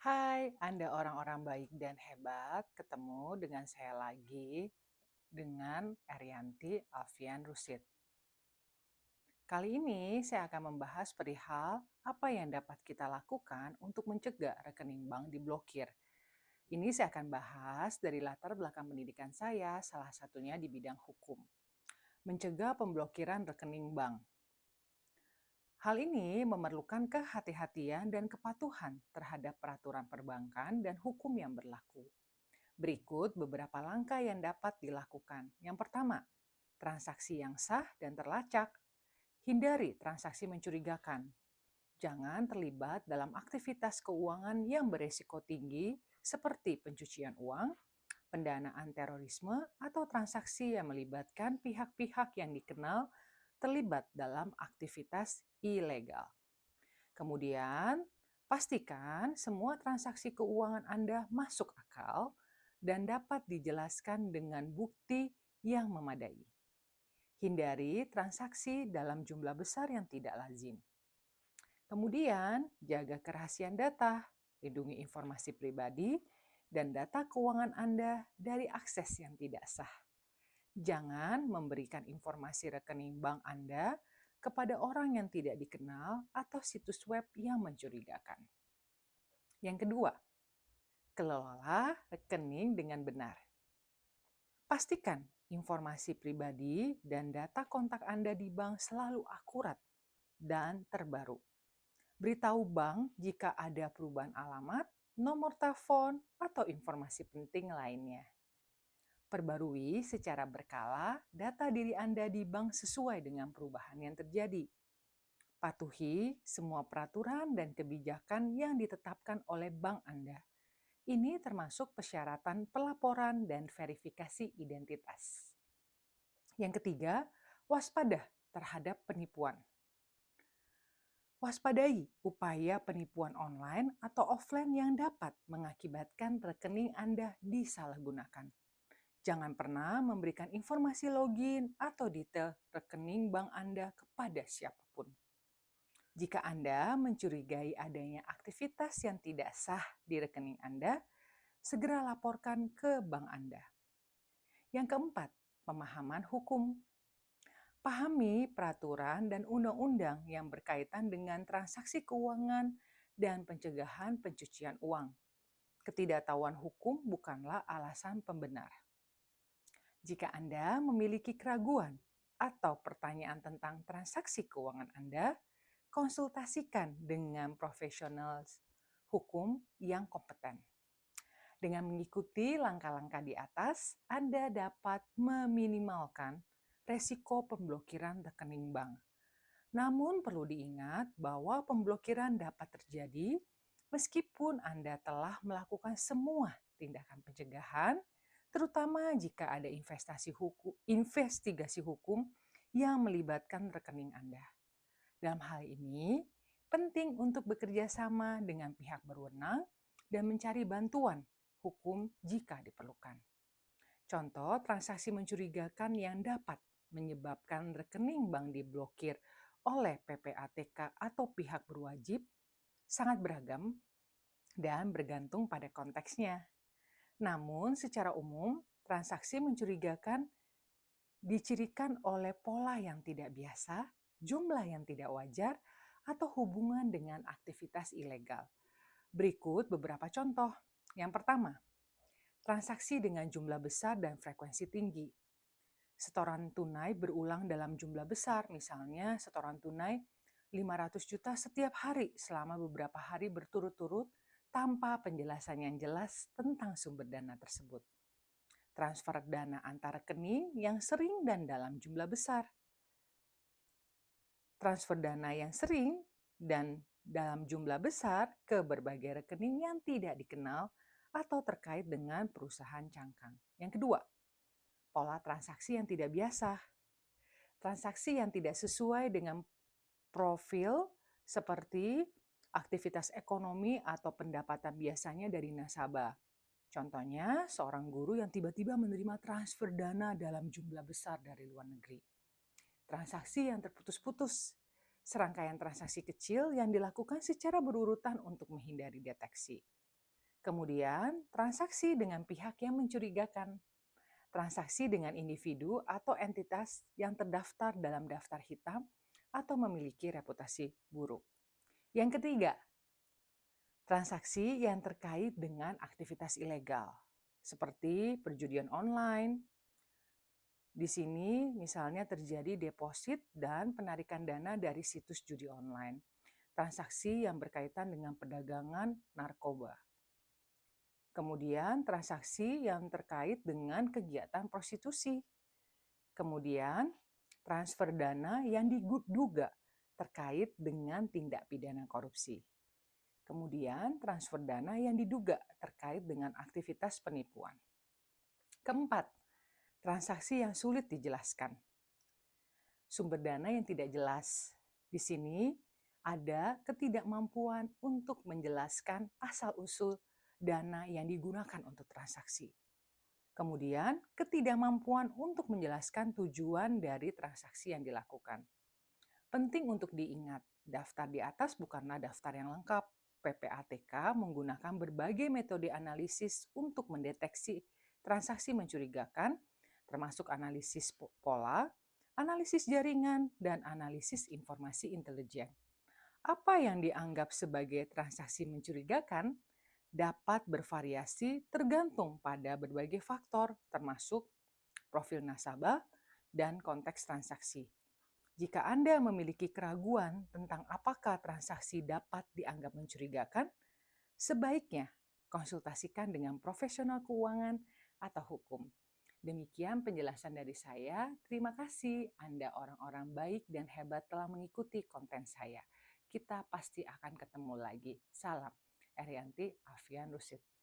Hai, Anda orang-orang baik dan hebat. Ketemu dengan saya lagi dengan Erianti Alfian Rusid. Kali ini saya akan membahas perihal apa yang dapat kita lakukan untuk mencegah rekening bank diblokir. Ini saya akan bahas dari latar belakang pendidikan saya, salah satunya di bidang hukum. Mencegah pemblokiran rekening bank. Hal ini memerlukan kehati-hatian dan kepatuhan terhadap peraturan perbankan dan hukum yang berlaku. Berikut beberapa langkah yang dapat dilakukan. Yang pertama, transaksi yang sah dan terlacak. Hindari transaksi mencurigakan. Jangan terlibat dalam aktivitas keuangan yang beresiko tinggi seperti pencucian uang, pendanaan terorisme, atau transaksi yang melibatkan pihak-pihak yang dikenal terlibat dalam aktivitas ilegal. Kemudian, pastikan semua transaksi keuangan Anda masuk akal dan dapat dijelaskan dengan bukti yang memadai. Hindari transaksi dalam jumlah besar yang tidak lazim. Kemudian, jaga kerahasiaan data, lindungi informasi pribadi, dan data keuangan Anda dari akses yang tidak sah. Jangan memberikan informasi rekening bank Anda kepada orang yang tidak dikenal atau situs web yang mencurigakan. Yang kedua, kelola rekening dengan benar. Pastikan informasi pribadi dan data kontak Anda di bank selalu akurat dan terbaru. Beritahu bank jika ada perubahan alamat, nomor telepon, atau informasi penting lainnya. Perbarui secara berkala data diri Anda di bank sesuai dengan perubahan yang terjadi. Patuhi semua peraturan dan kebijakan yang ditetapkan oleh bank Anda. Ini termasuk persyaratan pelaporan dan verifikasi identitas. Yang ketiga, waspada terhadap penipuan. Waspadai upaya penipuan online atau offline yang dapat mengakibatkan rekening Anda disalahgunakan. Jangan pernah memberikan informasi login atau detail rekening bank Anda kepada siapapun. Jika Anda mencurigai adanya aktivitas yang tidak sah di rekening Anda, segera laporkan ke bank Anda. Yang keempat, pemahaman hukum. Pahami peraturan dan undang-undang yang berkaitan dengan transaksi keuangan dan pencegahan pencucian uang. Ketidaktahuan hukum bukanlah alasan pembenar. Jika Anda memiliki keraguan atau pertanyaan tentang transaksi keuangan Anda, konsultasikan dengan profesional hukum yang kompeten. Dengan mengikuti langkah-langkah di atas, Anda dapat meminimalkan resiko pemblokiran rekening bank. Namun perlu diingat bahwa pemblokiran dapat terjadi meskipun Anda telah melakukan semua tindakan pencegahan, terutama jika ada investigasi hukum yang melibatkan rekening Anda. Dalam hal ini, penting untuk bekerja sama dengan pihak berwenang dan mencari bantuan hukum jika diperlukan. Contoh transaksi mencurigakan yang dapat menyebabkan rekening bank diblokir oleh PPATK atau pihak berwajib sangat beragam dan bergantung pada konteksnya. Namun secara umum, transaksi mencurigakan dicirikan oleh pola yang tidak biasa, jumlah yang tidak wajar, atau hubungan dengan aktivitas ilegal. Berikut beberapa contoh. Yang pertama, transaksi dengan jumlah besar dan frekuensi tinggi. Setoran tunai berulang dalam jumlah besar, misalnya setoran tunai 500 juta setiap hari selama beberapa hari berturut-turut tanpa penjelasan yang jelas tentang sumber dana tersebut. Transfer dana antar rekening yang sering dan dalam jumlah besar. Transfer dana yang sering dan dalam jumlah besar ke berbagai rekening yang tidak dikenal atau terkait dengan perusahaan cangkang. Yang kedua, pola transaksi yang tidak biasa. Transaksi yang tidak sesuai dengan profil seperti aktivitas ekonomi atau pendapatan biasanya dari nasabah. Contohnya, seorang guru yang tiba-tiba menerima transfer dana dalam jumlah besar dari luar negeri. Transaksi yang terputus-putus. Serangkaian transaksi kecil yang dilakukan secara berurutan untuk menghindari deteksi. Kemudian, transaksi dengan pihak yang mencurigakan. Transaksi dengan individu atau entitas yang terdaftar dalam daftar hitam atau memiliki reputasi buruk. Yang ketiga, transaksi yang terkait dengan aktivitas ilegal, seperti perjudian online. Di sini misalnya terjadi deposit dan penarikan dana dari situs judi online. Transaksi yang berkaitan dengan perdagangan narkoba. Kemudian transaksi yang terkait dengan kegiatan prostitusi. Kemudian transfer dana yang diduga terkait dengan tindak pidana korupsi. Kemudian transfer dana yang diduga terkait dengan aktivitas penipuan. Keempat, transaksi yang sulit dijelaskan. Sumber dana yang tidak jelas. Di sini ada ketidakmampuan untuk menjelaskan asal-usul dana yang digunakan untuk transaksi. Kemudian, ketidakmampuan untuk menjelaskan tujuan dari transaksi yang dilakukan. Penting untuk diingat, daftar di atas bukanlah daftar yang lengkap. PPATK menggunakan berbagai metode analisis untuk mendeteksi transaksi mencurigakan, termasuk analisis pola, analisis jaringan, dan analisis informasi intelijen. Apa yang dianggap sebagai transaksi mencurigakan dapat bervariasi tergantung pada berbagai faktor, termasuk profil nasabah dan konteks transaksi. Jika Anda memiliki keraguan tentang apakah transaksi dapat dianggap mencurigakan, sebaiknya konsultasikan dengan profesional keuangan atau hukum. Demikian penjelasan dari saya. Terima kasih Anda orang-orang baik dan hebat telah mengikuti konten saya. Kita pasti akan ketemu lagi. Salam. Erianti Afian Rusid.